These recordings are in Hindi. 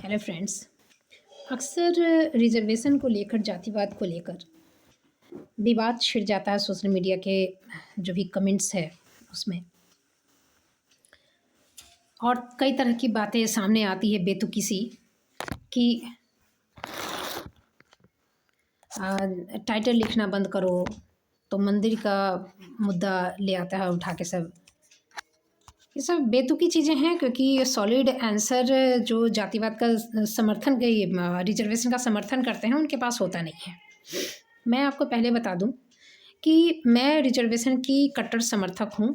Hello friends. अक्सर रिजर्वेशन को लेकर, जातिवाद को लेकर विवाद छिड़ जाता है सोशल मीडिया के जो भी कमेंट्स है उसमें, और कई तरह की बातें सामने आती है बेतुकी सी कि टाइटल लिखना बंद करो, तो मंदिर का मुद्दा ले आता है उठा के सब। ये सब बेतुकी चीज़ें हैं क्योंकि सॉलिड आंसर जो जातिवाद का समर्थन के रिजर्वेशन का समर्थन करते हैं उनके पास होता नहीं है। मैं आपको पहले बता दूं कि मैं रिजर्वेशन की कट्टर समर्थक हूं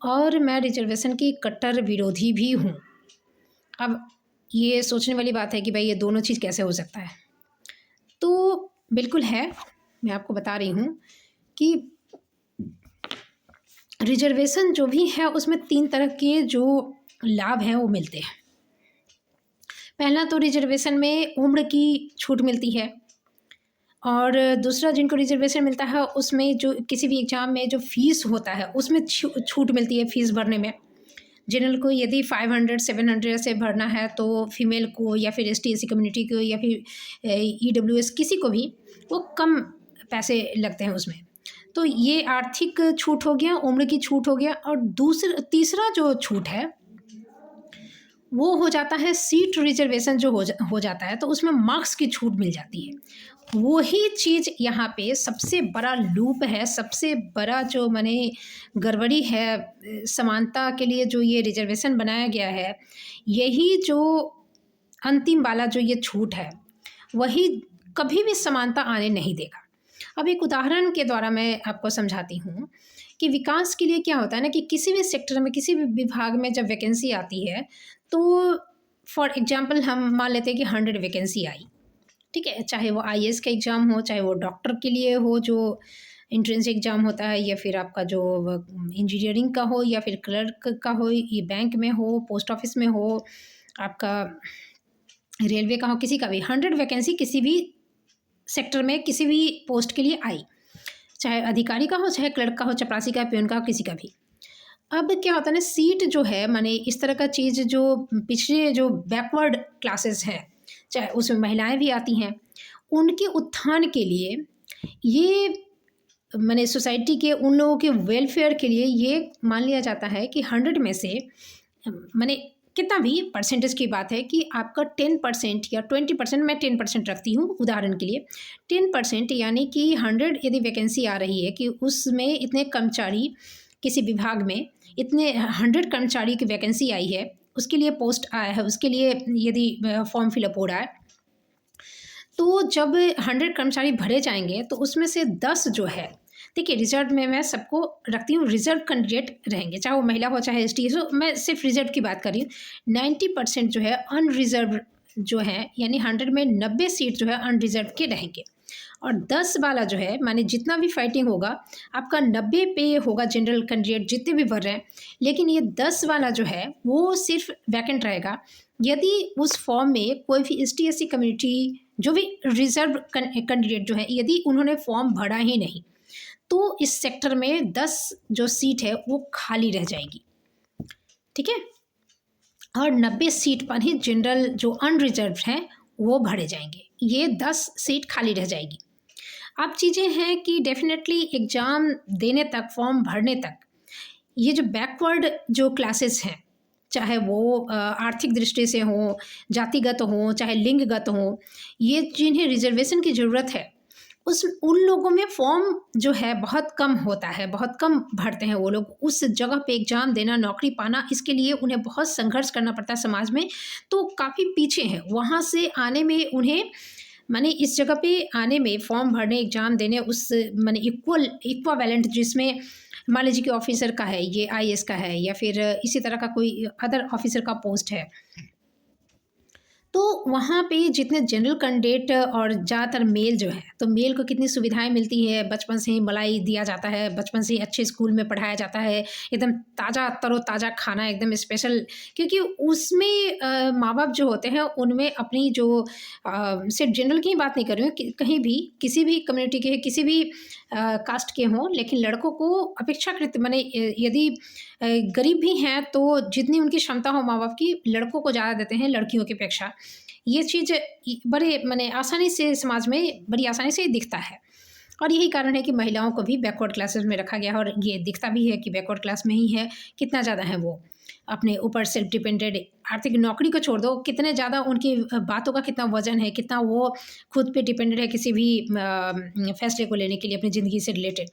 और मैं रिजर्वेशन की कट्टर विरोधी भी हूं। अब ये सोचने वाली बात है कि भाई ये दोनों चीज़ कैसे हो सकता है, तो बिल्कुल है। मैं आपको बता रही हूँ कि रिजर्वेशन जो भी है उसमें 3 तरह के जो लाभ हैं वो मिलते हैं। पहला तो रिजर्वेशन में उम्र की छूट मिलती है, और दूसरा जिनको रिजर्वेशन मिलता है उसमें जो किसी भी एग्ज़ाम में जो फ़ीस होता है उसमें छूट मिलती है फ़ीस भरने में। जनरल को यदि 500-700 से भरना है तो फीमेल को या फिर ST/SC कम्युनिटी को या फिर EWS किसी को भी वो कम पैसे लगते हैं उसमें। तो ये आर्थिक छूट हो गया, उम्र की छूट हो गया। और तीसरा जो छूट है वो हो जाता है सीट रिजर्वेशन जो हो जाता है, तो उसमें मार्क्स की छूट मिल जाती है। वही चीज़ यहाँ पे सबसे बड़ा लूप है, सबसे बड़ा जो माने गड़बड़ी है समानता के लिए जो ये रिजर्वेशन बनाया गया है। यही जो अंतिम वाला जो ये छूट है वही कभी भी समानता आने नहीं देगा। अब एक उदाहरण के द्वारा मैं आपको समझाती हूँ कि विकास के लिए क्या होता है ना कि किसी भी सेक्टर में, किसी भी विभाग में जब वैकेंसी आती है तो फॉर एग्जांपल हम मान लेते हैं कि 100 वैकेंसी आई, ठीक है। चाहे वो IAS का एग्ज़ाम हो, चाहे वो डॉक्टर के लिए हो जो एंट्रेंस एग्ज़ाम होता है, या फिर आपका जो इंजीनियरिंग का हो, या फिर क्लर्क का हो, ये बैंक में हो, पोस्ट ऑफिस में हो, आपका रेलवे का हो, किसी का भी 100 वैकेंसी किसी भी सेक्टर में किसी भी पोस्ट के लिए आई, चाहे अधिकारी का हो, चाहे क्लर्क का हो, चपरासी का, पियून का हो, किसी का भी। अब क्या होता है ना, सीट जो है माने इस तरह का चीज़ जो पिछड़े जो बैकवर्ड क्लासेस हैं, चाहे उसमें महिलाएं भी आती हैं, उनके उत्थान के लिए ये माने सोसाइटी के उन लोगों के वेलफेयर के लिए ये मान लिया जाता है कि 100 में से माने कितना भी परसेंटेज की बात है कि आपका 10% या 20%, मैं 10% रखती हूँ उदाहरण के लिए। 10% यानी कि 100 यदि वैकेंसी आ रही है कि उसमें इतने कर्मचारी, किसी विभाग में इतने 100 कर्मचारी की वैकेंसी आई है, उसके लिए पोस्ट आया है, उसके लिए यदि फॉर्म फिलअप हो रहा है, तो जब 100 कर्मचारी भरे जाएंगे तो उसमें से 10 जो है, देखिए रिजर्व में मैं सबको रखती हूँ, रिजर्व कैंडिडेट रहेंगे, चाहे वो महिला हो चाहे ST हो, मैं सिर्फ रिजर्व की बात कर रही हूँ। 90% जो है अनरिजर्व जो है, यानी 100 में 90 सीट जो है अनरिजर्व के रहेंगे, और 10 वाला जो है माने जितना भी फाइटिंग होगा आपका 90 पे होगा जनरल कैंडिडेट जितने भी भर रहे हैं, लेकिन ये 10 वाला जो है वो सिर्फ वैकेंट रहेगा। यदि उस फॉर्म में कोई भी ST/SC कम्युनिटी जो भी रिजर्व कैंडिडेट जो है, यदि उन्होंने फॉर्म भरा ही नहीं तो इस सेक्टर में 10 जो सीट है वो खाली रह जाएगी, ठीक है। और 90 सीट पर ही जनरल जो अनरिजर्व हैं वो भरे जाएंगे, ये 10 सीट खाली रह जाएगी। अब चीज़ें हैं कि डेफिनेटली एग्ज़ाम देने तक, फॉर्म भरने तक, ये जो बैकवर्ड जो क्लासेस हैं, चाहे वो आर्थिक दृष्टि से हो, जातिगत हो, चाहे लिंगगत हो, ये जिन्हें रिजर्वेशन की ज़रूरत है उन लोगों में फॉर्म जो है बहुत कम होता है, बहुत कम भरते हैं वो लोग। उस जगह पे एग्ज़ाम देना, नौकरी पाना, इसके लिए उन्हें बहुत संघर्ष करना पड़ता है समाज में, तो काफ़ी पीछे हैं। वहाँ से आने में उन्हें माने इस जगह पे आने में, फॉर्म भरने, एग्ज़ाम देने, उस माने इक्वावेलेंट जिसमें मान लीजिए कि ऑफिसर का है, ये IAS का है, या फिर इसी तरह का कोई अदर ऑफिसर का पोस्ट है, तो वहाँ पे जितने जनरल कैंडिडेट और ज़्यादातर मेल जो है, तो मेल को कितनी सुविधाएं मिलती है, बचपन से ही मलाई दिया जाता है, बचपन से ही अच्छे स्कूल में पढ़ाया जाता है, एकदम ताज़ा तरोताज़ा खाना, एकदम स्पेशल, क्योंकि उसमें माँ बाप जो होते हैं उनमें अपनी जो सिर्फ जनरल की ही बात नहीं कर रही हूँ, कहीं भी किसी भी कम्युनिटी के, किसी भी कास्ट के हों, लेकिन लड़कों को अपेक्षाकृत माने यदि गरीब भी हैं तो जितनी उनकी क्षमता हो माँ बाप की, लड़कों को ज़्यादा देते हैं लड़कियों की अपेक्षा। ये चीज़ बड़े माने आसानी से समाज में बड़ी आसानी से दिखता है, और यही कारण है कि महिलाओं को भी बैकवर्ड क्लासेस में रखा गया है, और ये दिखता भी है कि बैकवर्ड क्लास में ही है। कितना ज़्यादा है वो अपने ऊपर सेल्फ डिपेंडेंट, आर्थिक नौकरी को छोड़ दो, कितने ज़्यादा उनकी बातों का कितना वजन है, कितना वो खुद पे डिपेंडेंट है किसी भी फैसले को लेने के लिए अपनी ज़िंदगी से रिलेटेड।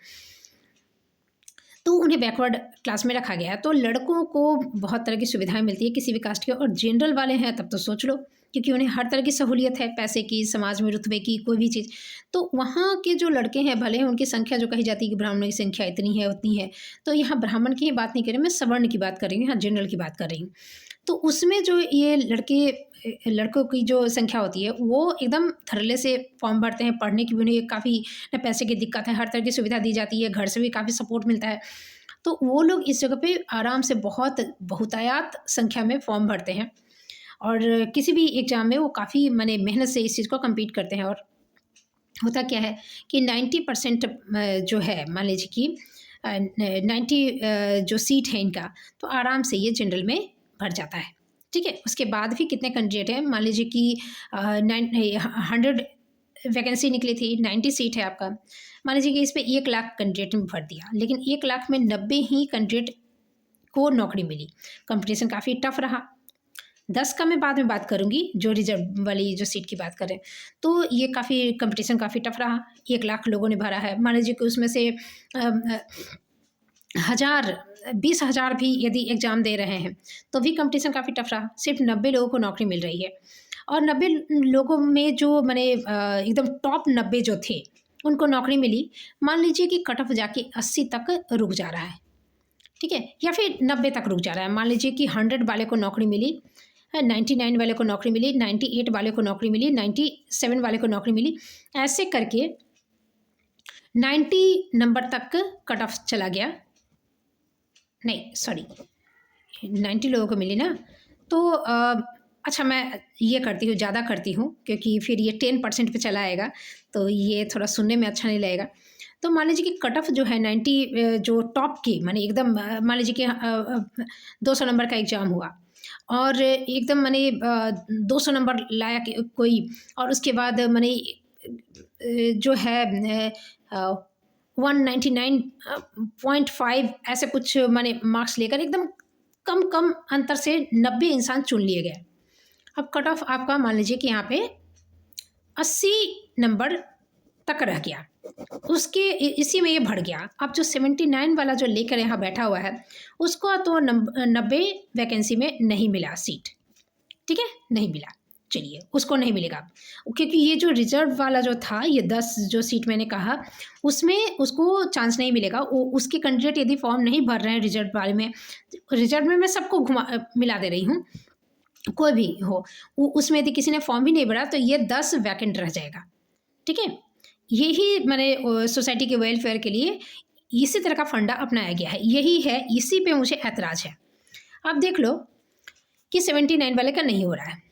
तो उन्हें बैकवर्ड क्लास में रखा गया है। तो लड़कों को बहुत तरह की सुविधाएं मिलती है किसी भी कास्ट के, और जनरल वाले हैं तब तो सोच लो, क्योंकि उन्हें हर तरह की सहूलियत है, पैसे की, समाज में रुतबे की, कोई भी चीज़। तो वहाँ के जो लड़के हैं, भले ही उनकी संख्या जो कही जाती है कि ब्राह्मणों की संख्या इतनी है उतनी है, तो यहाँ ब्राह्मण की ही बात नहीं कर रही, मैं सवर्ण की बात कर रही हूँ, यहाँ जनरल की बात कर रही हूँ। तो उसमें जो ये लड़कों की जो संख्या होती है वो एकदम थर्ले से फॉर्म भरते हैं। पढ़ने की भी उन्हें काफ़ी पैसे की दिक्कत है, हर तरह की सुविधा दी जाती है, घर से भी काफ़ी सपोर्ट मिलता है। तो वो लोग इस जगह पे आराम से बहुत बहुतायत संख्या में फॉर्म भरते हैं, और किसी भी एग्ज़ाम में वो काफ़ी माने मेहनत से इस चीज़ को कम्पीट करते हैं। और होता क्या है कि 90% जो है, मान लीजिए कि 90 जो सीट है इनका, तो आराम से ये जनरल में भर जाता है। ठीक है, उसके बाद भी कितने कैंडिडेट हैं, मान लीजिए कि 100 वैकेंसी निकली थी, 90 सीट है आपका, मान लीजिए कि इस पर 1 लाख कैंडिडेट में भर दिया, लेकिन 1 लाख में 90 ही कैंडिडेट को नौकरी मिली। कंपटीशन काफ़ी टफ रहा। 10 का मैं बाद में बात करूँगी, जो रिजर्व वाली जो सीट की बात करें, तो ये काफ़ी कंपटीशन काफ़ी टफ रहा। 1 लाख लोगों ने भरा है, मान लीजिए कि उसमें से 20,000 भी यदि एग्ज़ाम दे रहे हैं तो भी कंपटीशन काफ़ी टफ रहा। सिर्फ 90 लोगों को नौकरी मिल रही है, और 90 लोगों में जो मैंने एकदम टॉप 90 जो थे उनको नौकरी मिली। मान लीजिए कि कट ऑफ जाके 80 तक रुक जा रहा है, ठीक है, या फिर 90 तक रुक जा रहा है। मान लीजिए कि 100 वाले को नौकरी मिली, 99 वाले को नौकरी मिली, 98 वाले को नौकरी मिली, 97 वाले को नौकरी मिली, ऐसे करके 90 नंबर तक कट ऑफ चला गया। नहीं सॉरी, 90 लोगों को मिली ना, तो अच्छा मैं ये करती हूँ, ज़्यादा करती हूँ, क्योंकि फिर ये 10% पे चला आएगा, तो ये थोड़ा सुनने में अच्छा नहीं लगेगा। तो मान लीजिए कि कट ऑफ जो है 90 जो टॉप की माने एकदम, मान लीजिए कि 200 नंबर का एग्ज़ाम हुआ, और एकदम माने 200 नंबर लाया कोई, और उसके बाद माने जो है 199.5 ऐसे कुछ माने मार्क्स लेकर एकदम कम कम अंतर से 90 इंसान चुन लिए गए। अब कट ऑफ आपका मान लीजिए कि यहाँ पे 80 नंबर तक रह गया, उसके इसी में ये बढ़ गया। अब जो 79 वाला जो लेकर यहाँ बैठा हुआ है उसको तो 90 वैकेंसी में नहीं मिला सीट, ठीक है, नहीं मिला, चलिए उसको नहीं मिलेगा, क्योंकि ये जो रिजर्व वाला जो था, ये 10 जो सीट मैंने कहा, उसमें उसको चांस नहीं मिलेगा। वो उसके कैंडिडेट यदि फॉर्म नहीं भर रहे हैं रिजर्व वाले में, रिजर्व में मैं सबको मिला दे रही हूँ, कोई भी हो, उसमें यदि किसी ने फॉर्म भी नहीं भरा तो ये 10 वैकेंट रह जाएगा, ठीक है। यही मैंने सोसाइटी के वेलफेयर के लिए इसी तरह का फंडा अपनाया गया है, यही है, इसी पे मुझे ऐतराज़ है। अब देख लो कि 79 वाले का नहीं हो रहा है।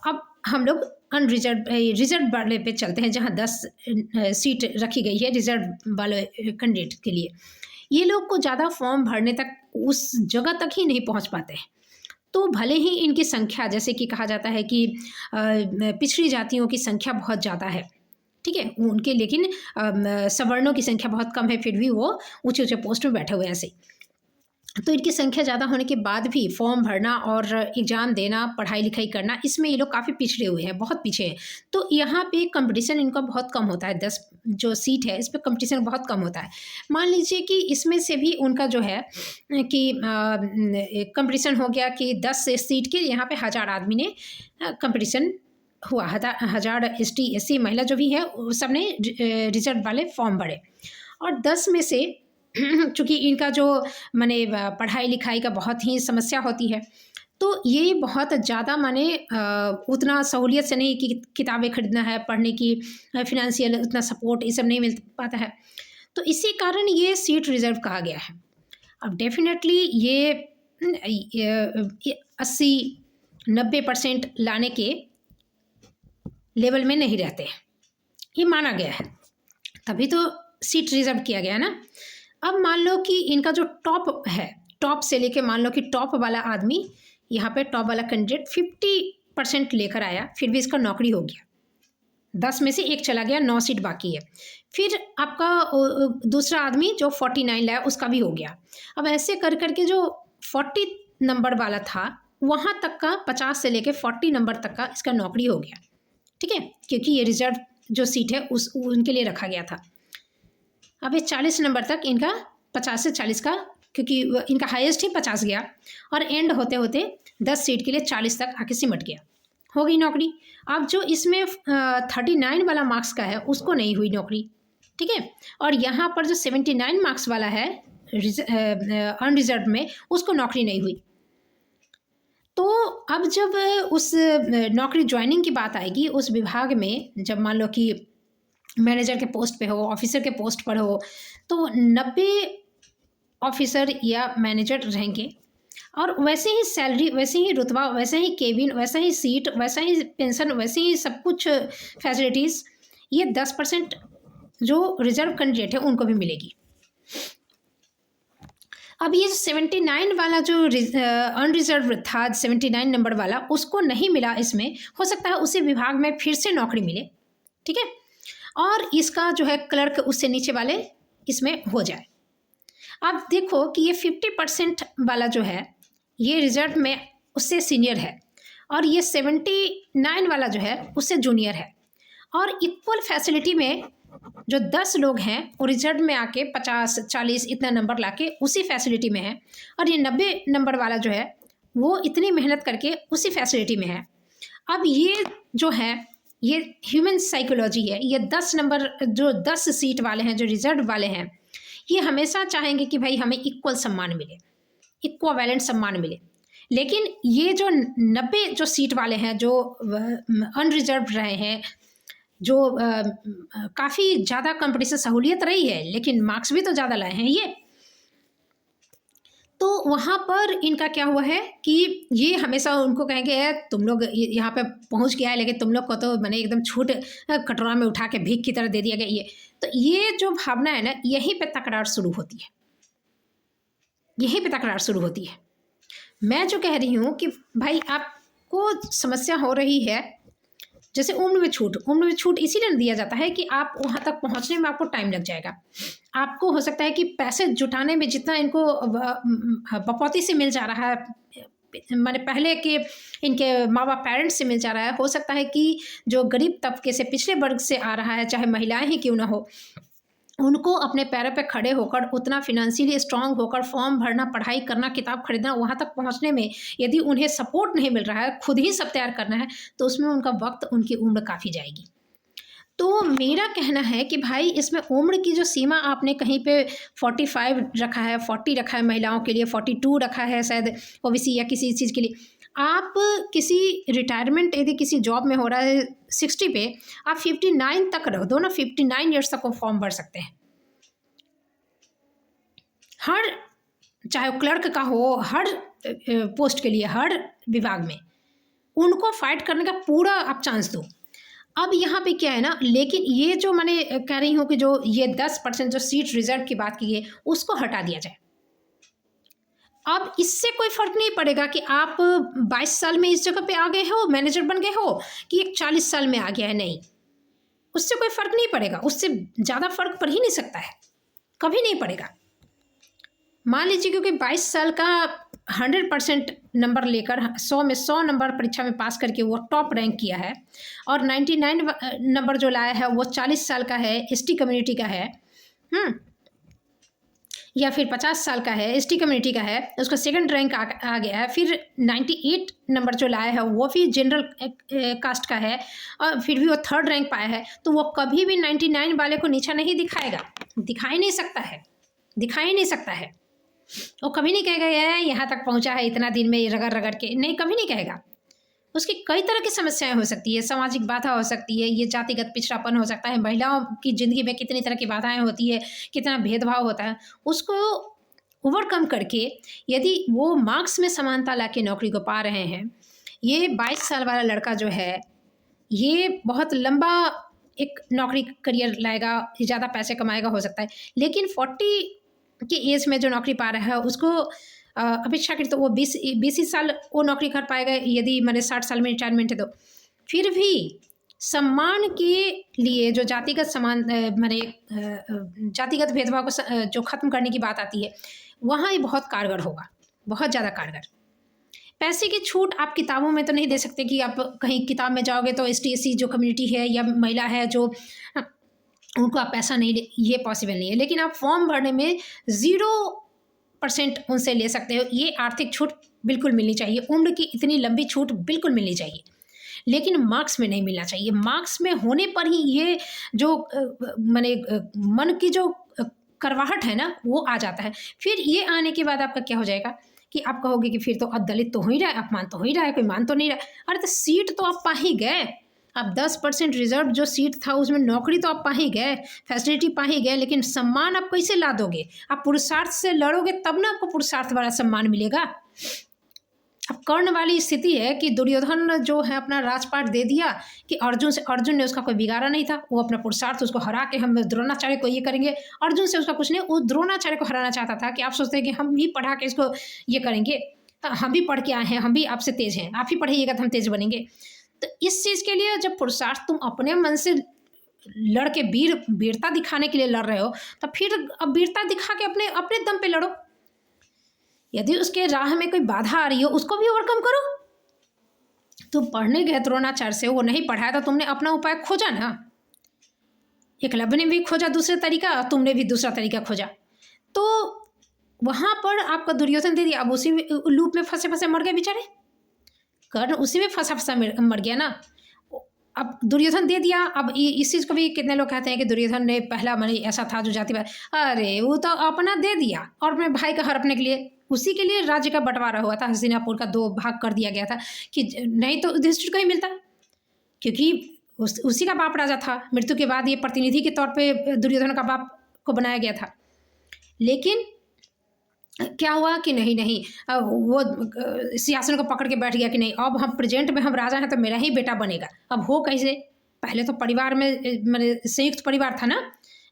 अब हम लोग रिजर्व वाले पे चलते हैं, जहाँ 10 सीट रखी गई है रिजर्व वाले कैंडिडेट के लिए। ये लोग को ज़्यादा फॉर्म भरने तक उस जगह तक ही नहीं पहुँच पाते हैं। तो भले ही इनकी संख्या, जैसे कि कहा जाता है कि पिछड़ी जातियों की संख्या बहुत ज़्यादा है, ठीक है, उनके, लेकिन सवर्णों की संख्या बहुत कम है, फिर भी वो ऊँचे ऊँचे पोस्ट में बैठे हुए हैं ऐसे। तो इनकी संख्या ज़्यादा होने के बाद भी फॉर्म भरना और एग्ज़ाम देना, पढ़ाई लिखाई करना, इसमें ये लोग काफ़ी पिछड़े हुए हैं, बहुत पीछे हैं। तो यहाँ पे कंपटीशन इनका बहुत कम होता है, 10 जो सीट है इस पर कंपटीशन बहुत कम होता है। मान लीजिए कि इसमें से भी उनका जो है कि कंपटीशन हो गया कि 10 सीट के यहाँ पे 1000 आदमी ने कंपटीशन हुआ, 1000 ST SC महिला जो भी है सब ने रिजर्व वाले फॉर्म भरे, और 10 में से चूँकि इनका जो माने पढ़ाई लिखाई का बहुत ही समस्या होती है, तो ये बहुत ज़्यादा माने उतना सहूलियत से नहीं कि किताबें खरीदना है, पढ़ने की फिनेंशियल उतना सपोर्ट ये सब नहीं मिल पाता है, तो इसी कारण ये सीट रिजर्व कहा गया है। अब डेफिनेटली ये 80-90% लाने के लेवल में नहीं रहते, ये माना गया है। तभी तो सीट रिजर्व किया गया ना। अब मान लो कि इनका जो टॉप है, टॉप से लेके मान लो कि टॉप वाला आदमी यहाँ पे टॉप वाला कैंडिडेट 50% लेकर आया, फिर भी इसका नौकरी हो गया, 10 में से 1 चला गया, 9 सीट बाकी है। फिर आपका दूसरा आदमी जो 49 लाया उसका भी हो गया। अब ऐसे कर करके जो 40 नंबर वाला था वहाँ तक का 50 से लेके 40 नंबर तक का इसका नौकरी हो गया, ठीक है, क्योंकि ये रिजर्व जो सीट है उनके लिए रखा गया था। अब ये 40 नंबर तक इनका 50 से 40 का, क्योंकि इनका हाईएस्ट ही 50 गया और एंड होते होते 10 सीट के लिए 40 तक आके सिमट गया, हो गई नौकरी। अब जो इसमें 39 वाला मार्क्स का है उसको नहीं हुई नौकरी, ठीक है, और यहाँ पर जो 79 मार्क्स वाला है अनरिजर्व में उसको नौकरी नहीं हुई। तो अब जब उस नौकरी ज्वाइनिंग की बात आएगी उस विभाग में, जब मान लो कि मैनेजर के पोस्ट पे हो, ऑफिसर के पोस्ट पर हो, तो 90 ऑफिसर या मैनेजर रहेंगे और वैसे ही सैलरी, वैसे ही रुतबा, वैसे ही केबिन, वैसा ही सीट, वैसा ही पेंशन, वैसे ही सब कुछ फैसिलिटीज़, ये 10% जो रिजर्व कैंडिडेट है उनको भी मिलेगी। अब ये 79 वाला जो अनरिजर्व था, 79 नंबर वाला, उसको नहीं मिला इसमें, हो सकता है उसी विभाग में फिर से नौकरी मिले, ठीक है, और इसका जो है क्लर्क उससे नीचे वाले इसमें हो जाए। अब देखो कि ये 50% वाला जो है ये रिजर्व में उससे सीनियर है और ये 79 वाला जो है उससे जूनियर है, और इक्वल फैसिलिटी में जो 10 लोग हैं वो रिजर्व में आके 50, 40 इतना नंबर लाके उसी फैसिलिटी में है, और ये 90 नंबर वाला जो है वो इतनी मेहनत करके उसी फैसिलिटी में है। अब ये जो है ये ह्यूमन साइकोलॉजी है, ये 10 नंबर जो 10 सीट वाले हैं जो रिजर्व वाले हैं ये हमेशा चाहेंगे कि भाई हमें इक्वल सम्मान मिले, इक्वावेलेंट सम्मान मिले। लेकिन ये जो 90 जो सीट वाले हैं जो अनरिजर्व रहे हैं, जो काफ़ी ज़्यादा कंपटीशन सहूलियत रही है लेकिन मार्क्स भी तो ज़्यादा लाए हैं ये, तो वहाँ पर इनका क्या हुआ है कि ये हमेशा उनको कहेंगे तुम लोग यहाँ पे पहुँच गया है लेकिन तुम लोग को तो मैंने एकदम छूट कटोरा में उठा के भीख की तरह दे दिया गया। ये तो ये जो भावना है ना, यहीं पे तकरार शुरू होती है, यहीं पे तकरार शुरू होती है। मैं जो कह रही हूँ कि भाई आपको समस्या हो रही है, जैसे उम्र में छूट इसीलिए दिया जाता है कि आप वहाँ तक पहुँचने में आपको टाइम लग जाएगा। आपको हो सकता है कि पैसे जुटाने में जितना इनको बपौती से मिल जा रहा है, माने पहले के इनके माँ बाप पेरेंट्स से मिल जा रहा है, हो सकता है कि जो गरीब तबके से, पिछड़े वर्ग से आ रहा है, चाहे महिलाएं ही क्यों ना हो, उनको अपने पैरों पे खड़े होकर उतना फिनेंशियली स्ट्रांग होकर फॉर्म भरना, पढ़ाई करना, किताब खरीदना, वहाँ तक पहुँचने में यदि उन्हें सपोर्ट नहीं मिल रहा है, खुद ही सब तैयार करना है, तो उसमें उनका वक्त, उनकी उम्र काफ़ी जाएगी। तो मेरा कहना है कि भाई इसमें उम्र की जो सीमा आपने कहीं पे 45 रखा है, 40 रखा है महिलाओं के लिए, 42 रखा है शायद ओबीसी या किसी चीज़ के लिए, आप किसी रिटायरमेंट यदि किसी जॉब में हो रहा है 60 पे, आप 59 तक रख दो ना, 59 ईयर्स तक वो फॉर्म भर सकते हैं। हर, चाहे वो क्लर्क का हो, हर पोस्ट के लिए, हर विभाग में उनको फाइट करने का पूरा आप चांस दो। अब यहाँ पे क्या है ना, लेकिन ये जो मैंने कह रही हूँ कि जो ये 10% जो सीट रिजर्व की बात की है उसको हटा दिया जाए। अब इससे कोई फ़र्क नहीं पड़ेगा कि आप 22 साल में इस जगह पे आ गए हो, मैनेजर बन गए हो, कि एक 40 साल में आ गया है, नहीं, उससे कोई फ़र्क नहीं पड़ेगा, उससे ज़्यादा फ़र्क पड़ ही नहीं सकता है, कभी नहीं पड़ेगा। मान लीजिए क्योंकि 22 साल का 100% नंबर लेकर 100 में 100 नंबर परीक्षा में पास करके वो टॉप रैंक किया है, और 99 नंबर जो लाया है वो 40 साल का है, एसटी कम्युनिटी का है, या फिर 50 साल का है, एसटी कम्युनिटी का है, उसका सेकंड रैंक आ गया है, फिर 98 नंबर जो लाया है वो भी जनरल कास्ट का है और फिर भी वो थर्ड रैंक पाया है, तो वो कभी भी 99 वाले को नीचा नहीं दिखाएगा, दिखाई नहीं सकता है, दिखा ही नहीं सकता है। वो कभी नहीं कहेगा यार यहाँ तक पहुँचा है इतना दिन में रगड़ रगड़ के, नहीं, कभी नहीं कहेगा। उसकी कई तरह की समस्याएं हो सकती है, सामाजिक बाधा हो सकती है, ये जातिगत पिछड़ापन हो सकता है, महिलाओं की ज़िंदगी में कितनी तरह की बाधाएं होती है, कितना भेदभाव होता है, उसको ओवरकम करके यदि वो मार्क्स में समानता लाके नौकरी को पा रहे हैं, ये 22 साल वाला लड़का जो है ये बहुत लंबा एक नौकरी करियर लाएगा, ज़्यादा पैसे कमाएगा, हो सकता है। लेकिन 40 की एज में जो नौकरी पा रहा है उसको अपेक्षाकृत तो वो 20 ही साल वो नौकरी कर पाएगा, यदि मैंने 60 साल में रिटायरमेंट है तो। फिर भी सम्मान के लिए जो जातिगत समान मैंने जातिगत भेदभाव को जो ख़त्म करने की बात आती है, वहाँ ये बहुत कारगर होगा, बहुत ज़्यादा कारगर। पैसे की छूट आप किताबों में तो नहीं दे सकते कि आप कहीं किताब में जाओगे तो ST SC जो कम्युनिटी है या महिला है जो उनको आप पैसा नहीं ले, ये पॉसिबल नहीं है। लेकिन आप फॉर्म भरने में 0% उनसे ले सकते हो। ये आर्थिक छूट बिल्कुल मिलनी चाहिए, उम्र की इतनी लंबी छूट बिल्कुल मिलनी चाहिए, लेकिन मार्क्स में नहीं मिलना चाहिए। मार्क्स में होने पर ही ये जो माने मन की जो करवाहट है ना वो आ जाता है। फिर ये आने के बाद आपका क्या हो जाएगा कि आप कहोगे कि फिर तो अब दलित तो हो ही रहा है, अपमान तो हो ही रहा है, कोई मान तो नहीं रहा। अरे तो सीट तो आप पा ही गए, आप 10% रिजर्व जो सीट था उसमें नौकरी तो आप पा ही गए, फैसिलिटी पा ही गए, लेकिन सम्मान आप कैसे ला दोगे? आप पुरुषार्थ से लड़ोगे तब ना आपको पुरुषार्थ वाला सम्मान मिलेगा। अब कर्ण वाली स्थिति है कि दुर्योधन जो है अपना राजपाट दे दिया कि अर्जुन ने उसका कोई बिगाड़ा नहीं था, वो अपना पुरुषार्थ उसको हरा के हम द्रोणाचार्य को ये करेंगे। अर्जुन से उसका कुछ नहीं, वो द्रोणाचार्य को हराना चाहता था कि आप सोचते हैं कि हम ही पढ़ा के इसको ये करेंगे, हम भी पढ़ के आए हैं, हम भी आपसे तेज हैं, आप ही पढ़ाइएगा तो हम तेज बनेंगे। तो इस चीज़ के लिए जब पुरुषार्थ तुम अपने मन से लड़ के वीरता दिखाने के लिए लड़ रहे हो, तो फिर अब वीरता दिखा के अपने अपने दम पे लड़ो। यदि उसके राह में कोई बाधा आ रही हो उसको भी ओवरकम करो। तुम पढ़ने गए द्रोणाचार्य से, वो नहीं पढ़ाया तो तुमने अपना उपाय खोजा ना। एकलव्य ने भी खोजा दूसरे तरीका, तुमने भी दूसरा तरीका खोजा, तो वहाँ पर आपका दुर्योधन दे दिया। अब उसी लूप में फंसे फंसे मर गए बेचारे, कर्ण उसी में फंसा फंसा मर गया ना। अब दुर्योधन दे दिया। अब इस चीज़ को भी कितने लोग कहते हैं कि दुर्योधन ने पहला माने ऐसा था जो जातिवाद, अरे वो तो अपना दे दिया और अपने भाई का हड़पने के लिए, उसी के लिए राज्य का बंटवारा हुआ था, हस्तिनापुर का 2 भाग कर दिया गया था कि नहीं तो युधिष्ठिर को ही मिलता, क्योंकि उसी का बाप राजा था। मृत्यु के बाद ये प्रतिनिधि के तौर पर दुर्योधन का बाप को बनाया गया था। लेकिन क्या हुआ कि नहीं वो सिंहासन को पकड़ के बैठ गया कि नहीं, अब हम प्रेजेंट में हम राजा हैं तो मेरा ही बेटा बनेगा। अब हो कैसे? पहले तो परिवार में मैंने संयुक्त परिवार था ना,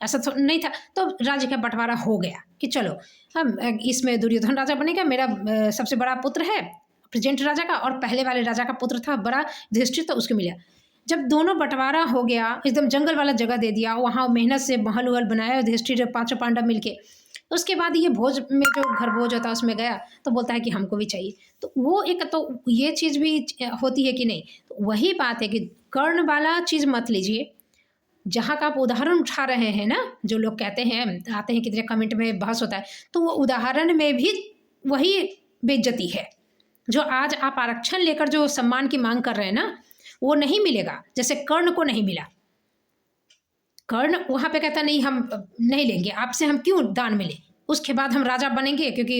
ऐसा तो नहीं था। तो राज्य का बंटवारा हो गया कि चलो हम इसमें दुर्योधन राजा बनेगा, मेरा सबसे बड़ा पुत्र है प्रेजेंट राजा का, और पहले वाले राजा का पुत्र था बड़ा युधिष्ठिर, तो उसको मिला। जब दोनों बंटवारा हो गया, एकदम जंगल वाला जगह दे दिया, वहाँ मेहनत से महल वहल बनाया युधिष्ठिर 5 पांडव मिलके। उसके बाद ये भोज में जो घर भोज होता है उसमें गया तो बोलता है कि हमको भी चाहिए। तो वो एक तो ये चीज़ भी होती है कि नहीं। तो वही बात है कि कर्ण वाला चीज़ मत लीजिए। जहाँ का आप उदाहरण उठा रहे हैं ना, जो लोग कहते हैं आते हैं कितने कमेंट में बहस होता है, तो वो उदाहरण में भी वही बेइज्जती है। जो आज आप आरक्षण लेकर जो सम्मान की मांग कर रहे हैं ना, वो नहीं मिलेगा, जैसे कर्ण को नहीं मिला। कर्ण वहाँ पे कहता नहीं हम नहीं लेंगे आपसे, हम क्यों दान मिले, उसके बाद हम राजा बनेंगे, क्योंकि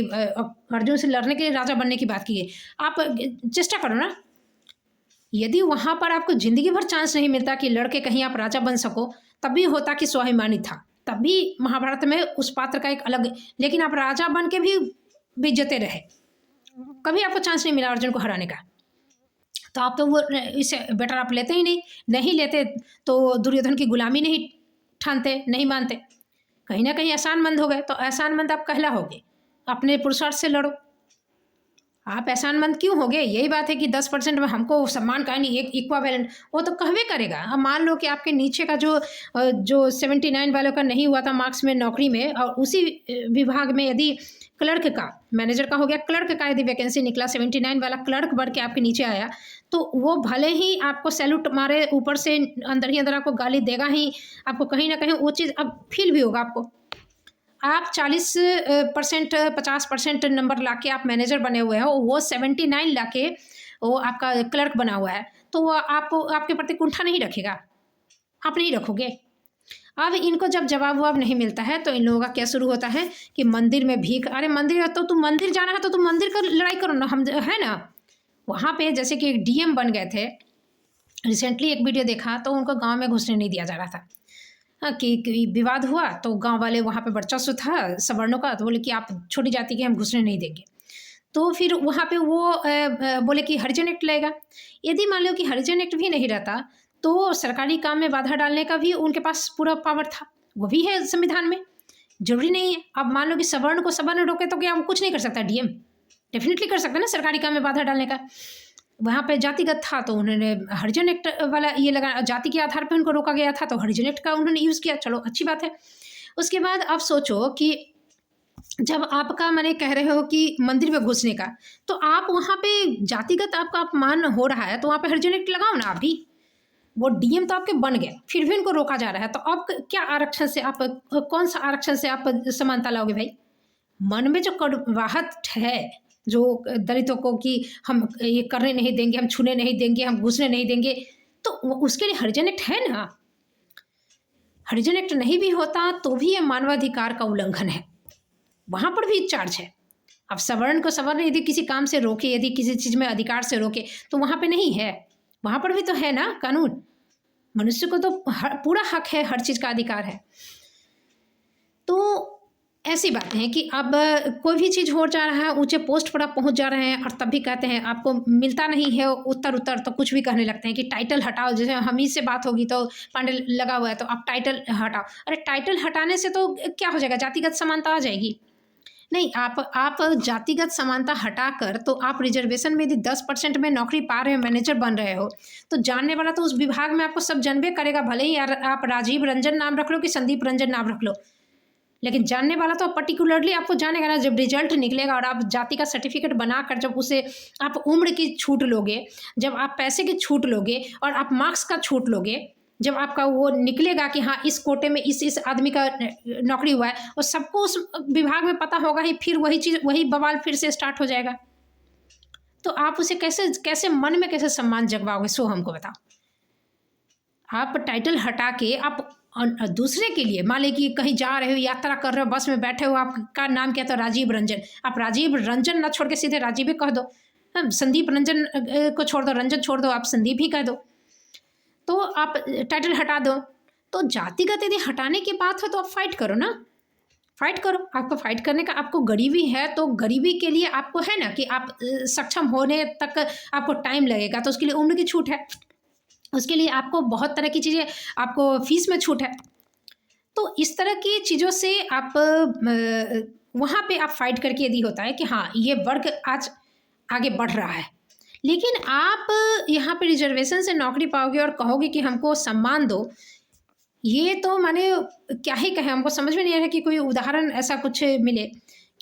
अर्जुन से लड़ने के लिए राजा बनने की बात की है। आप चेष्टा करो ना, यदि वहाँ पर आपको ज़िंदगी भर चांस नहीं मिलता कि लड़के कहीं आप राजा बन सको, तब भी होता कि स्वाभिमानी था, तब भी महाभारत में उस पात्र का एक अलग, लेकिन आप राजा बन के भी बेइज्जते रहे, कभी आपको चांस नहीं मिला अर्जुन को हराने का। तो आप तो वो इसे बेटर आप लेते ही नहीं लेते तो दुर्योधन की गुलामी नहीं ठानते, नहीं मानते, कहीं ना कहीं एहसानमंद हो गए। तो एहसानमंद आप कहला होगे, अपने पुरुषार्थ से लड़ो। आप एहसानमंद क्यों होगे? यही बात है कि 10% में हमको सम्मान का नहीं, एक इक्वावेलेंट वो तो कहवे करेगा। अब मान लो कि आपके नीचे का जो 79 वालों का नहीं हुआ था मार्क्स में नौकरी में, और उसी विभाग में यदि क्लर्क का, मैनेजर का हो गया, क्लर्क का यदि वैकेंसी निकला, 79 वाला क्लर्क बढ़ के आपके नीचे आया, तो वो भले ही आपको सैल्यूट मारे, ऊपर से अंदर ही अंदर आपको गाली देगा ही, आपको कहीं ना कहीं वो चीज़ अब फील भी होगा आपको। आप 40% 50% नंबर लाके आप मैनेजर बने हुए हो, वो 79 लाके वो आपका क्लर्क बना हुआ है, तो वो आपको आपके प्रति कुंठा नहीं रखेगा, आप नहीं रखोगे। अब इनको जब जवाब नहीं मिलता है तो इन लोगों का क्या शुरू होता है कि मंदिर में भीख। अरे मंदिर, तो तुम मंदिर जाना है तो तुम मंदिर का लड़ाई करो ना, हम है ना। वहाँ पे जैसे कि DM बन गए थे, रिसेंटली एक वीडियो देखा तो उनको गांव में घुसने नहीं दिया जा रहा था। हाँ कि विवाद हुआ तो गांव वाले, वहाँ पे वर्चस्व था सवर्णों का, तो बोले कि आप छोटी जाति के हम घुसने नहीं देंगे। तो फिर वहाँ पे वो बोले कि हरिजन एक्ट लगेगा। यदि मान लो कि हरिजन एक्ट भी नहीं रहता तो सरकारी काम में बाधा डालने का भी उनके पास पूरा पावर था, वो भी है संविधान में। जरूरी नहीं है, अब मान लो कि सवर्ण को सवर्ण रोके तो क्या वो कुछ नहीं कर सकता? डीएम डेफिनेटली कर सकता है ना सरकारी काम में बाधा डालने का। वहाँ पे जातिगत था तो उन्होंने हरिजन एक्ट वाला ये लगा, जाति के आधार पर उनको रोका गया था तो हरिजन एक्ट का उन्होंने यूज़ किया, चलो अच्छी बात है। उसके बाद आप सोचो कि जब आपका मैंने कह रहे हो कि मंदिर में घुसने का, तो आप वहाँ पे जातिगत आपका अपमान हो रहा है तो वहाँ पे हरिजन एक्ट लगाओ ना आप भी। वो डीएम तो आपके बन गए, फिर भी उनको रोका जा रहा है, तो अब क्या आरक्षण से आप, कौन सा आरक्षण से आप समानता लाओगे भाई? मन में जो कड़वाहट है जो दलितों को कि हम ये करने नहीं देंगे, हम छूने नहीं देंगे, हम घुसने नहीं देंगे, तो उसके लिए हरिजन एक्ट है ना। हरिजन एक्ट नहीं भी होता तो भी ये मानवाधिकार का उल्लंघन है, वहाँ पर भी चार्ज है। अब सवर्ण को सवर्ण यदि किसी काम से रोके, यदि किसी चीज़ में अधिकार से रोके, तो वहाँ पे नहीं है, वहाँ पर भी तो है ना कानून। मनुष्य को तो पूरा हक है, हर चीज़ का अधिकार है। तो ऐसी बातें हैं कि अब कोई भी चीज़ हो जा रहा है, ऊंचे पोस्ट पर आप पहुंच जा रहे हैं और तब भी कहते हैं आपको मिलता नहीं है उत्तर तो कुछ भी कहने लगते हैं कि टाइटल हटाओ। जैसे हम ही से बात होगी तो पांडे लगा हुआ है तो आप टाइटल हटाओ। अरे टाइटल हटाने से तो क्या हो जाएगा? जातिगत समानता आ जाएगी? नहीं, आप जातिगत समानता हटाकर तो आप रिजर्वेशन में यदि 10% में नौकरी पा रहे हो, मैनेजर बन रहे हो, तो जानने वाला तो उस विभाग में आपको सब जानबे करेगा, भले ही यार आप राजीव रंजन नाम रख लो कि संदीप रंजन नाम रख लो, लेकिन जानने वाला तो पर्टिकुलरली आपको जानेगा ना। जब रिजल्ट निकलेगा और आप जाति का सर्टिफिकेट बनाकर जब उसे आप उम्र की छूट लोगे, जब आप पैसे की छूट लोगे और आप मार्क्स का छूट लोगे, जब आपका वो निकलेगा कि हाँ इस कोटे में इस आदमी का नौकरी हुआ है और सबको उस विभाग में पता होगा ही, फिर वही चीज़ वही बवाल फिर से स्टार्ट हो जाएगा। तो आप उसे कैसे मन में कैसे सम्मान जगवाओगे? सो हमको बताओ। आप टाइटल हटा के आप दूसरे के लिए, मान लीजिए कि कहीं जा रहे हो, यात्रा कर रहे हो, बस में बैठे हो, आपका नाम क्या था? राजीव रंजन। आप राजीव रंजन ना छोड़ के सीधे राजीव ही कह दो। संदीप रंजन को छोड़ दो, रंजन छोड़ दो, आप संदीप ही कह दो, तो आप टाइटल हटा दो। तो जातिगत यदि हटाने की बात है तो आप फाइट करो ना, फाइट करो। आपको फाइट करने का, आपको गरीबी है तो गरीबी के लिए आपको है ना कि आप सक्षम होने तक आपको टाइम लगेगा, तो उसके लिए उम्र की छूट है, उसके लिए आपको बहुत तरह की चीज़ें, आपको फीस में छूट है। तो इस तरह की चीज़ों से आप वहाँ पे आप फाइट करके यदि होता है कि हाँ ये वर्ग आज आगे बढ़ रहा है, लेकिन आप यहाँ पे रिजर्वेशन से नौकरी पाओगे और कहोगे कि हमको सम्मान दो, ये तो माने क्या ही कहें, हमको समझ में नहीं आ रहा कि कोई उदाहरण ऐसा कुछ मिले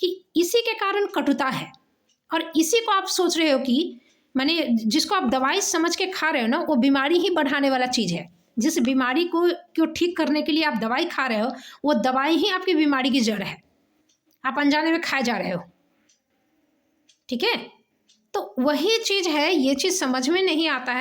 कि इसी के कारण कटुता है। और इसी को आप सोच रहे हो कि माने जिसको आप दवाई समझ के खा रहे हो ना, वो बीमारी ही बढ़ाने वाला चीज़ है। जिस बीमारी को ठीक करने के लिए आप दवाई खा रहे हो, वो दवाई ही आपकी बीमारी की जड़ है, आप अनजाने में खाए जा रहे हो। ठीक है, तो वही चीज़ है, ये चीज़ समझ में नहीं आता है।